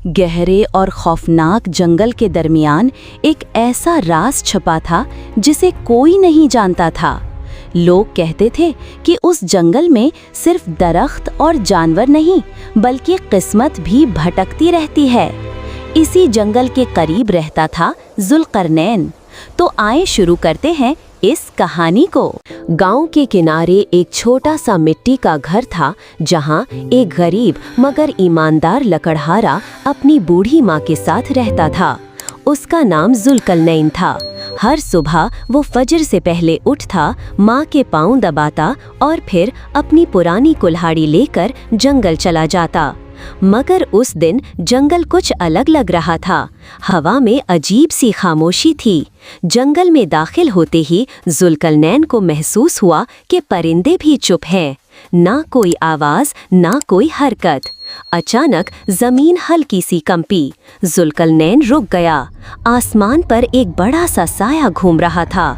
गहरे और खौफनाक जंगल के दरमियान एक ऐसा राज छुपा था जिसे कोई नहीं जानता था। लोग कहते थे कि उस जंगल में सिर्फ दरख्त और जानवर नहीं, बल्कि किस्मत भी भटकती रहती है। इसी जंगल के करीब रहता था जुल्करनैन। तो आए शुरू करते हैं इस कहानी को। गांव के किनारे एक छोटा सा मिट्टी का घर था, जहां एक गरीब मगर ईमानदार लकड़हारा अपनी बूढ़ी माँ के साथ रहता था। उसका नाम जुल्करनैन था। हर सुबह वो फजर से पहले उठता, माँ के पाँव दबाता और फिर अपनी पुरानी कुल्हाड़ी लेकर जंगल चला जाता। मगर उस दिन जंगल कुछ अलग लग रहा था। हवा में अजीब सी खामोशी थी। जंगल में दाखिल होते ही जुल्करनैन को महसूस हुआ कि परिंदे भी चुप हैं। ना कोई आवाज, ना कोई हरकत। अचानक जमीन हल्की सी कंपी। जुल्करनैन रुक गया। आसमान पर एक बड़ा सा साया घूम रहा था।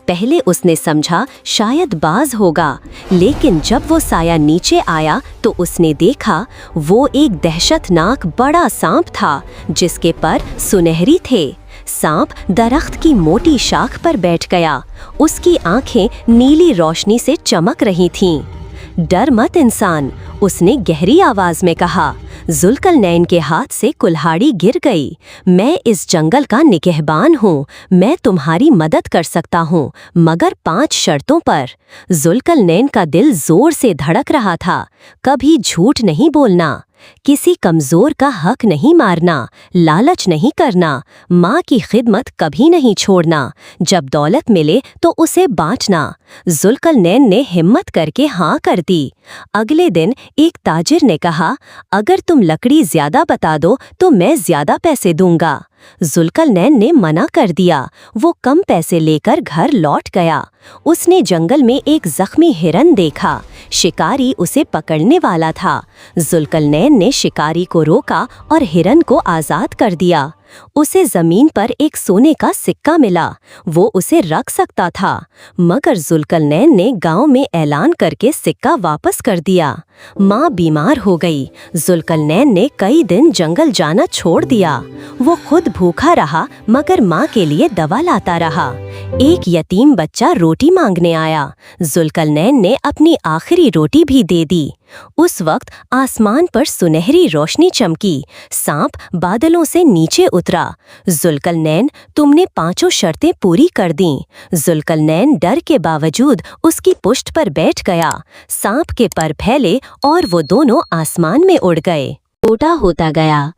पहले उसने समझा शायद बाज होगा, लेकिन जब वो साया नीचे आया तो उसने देखा वो एक दहशतनाक बड़ा सांप था, जिसके पर सुनहरी थे। सांप दरख्त की मोटी शाख पर बैठ गया। उसकी आंखें नीली रोशनी से चमक रही थीं। डर मत इंसान, उसने गहरी आवाज में कहा। जुल्करनैन के हाथ से कुल्हाड़ी गिर गई। मैं इस जंगल का निगहबान हूँ। मैं तुम्हारी मदद कर सकता हूँ, मगर 5 शर्तों पर। जुल्करनैन का दिल जोर से धड़क रहा था। कभी झूठ नहीं बोलना, किसी कमजोर का हक नहीं मारना, लालच नहीं करना, माँ की खिदमत कभी नहीं छोड़ना, जब दौलत मिले तो उसे बांटना। जुल्करनैन ने हिम्मत करके हाँ कर दी। अगले दिन एक ताजिर ने कहा, अगर तुम लकड़ी ज्यादा बता दो तो मैं ज्यादा पैसे दूंगा। जुल्करनैन ने मना कर दिया। वो कम पैसे लेकर घर लौट गया। उसने जंगल में एक जख्मी हिरन देखा। शिकारी उसे पकड़ने वाला था। जुल्करनैन ने शिकारी को रोका और हिरन को आज़ाद कर दिया। उसे जमीन पर एक सोने का सिक्का मिला। वो उसे रख सकता था, मगर जुल्करनैन ने गांव में ऐलान करके सिक्का वापस कर दिया। माँ बीमार हो गई। जुल्करनैन ने कई दिन जंगल जाना छोड़ दिया। वो खुद भूखा रहा, मगर माँ के लिए दवा लाता रहा। एक यतीम बच्चा रोटी मांगने आया। जुल्करनैन ने अपनी आखिरी रोटी भी दे दी। उस वक्त आसमान पर सुनहरी रोशनी चमकी। सांप बादलों से नीचे उतरा। जुल्करनैन, तुमने 5 शर्तें पूरी कर दीं। जुल्करनैन डर के बावजूद उसकी पुष्ट पर बैठ गया। सांप के पर फैले और वो दोनों आसमान में उड़ गए। छोटा होता गया,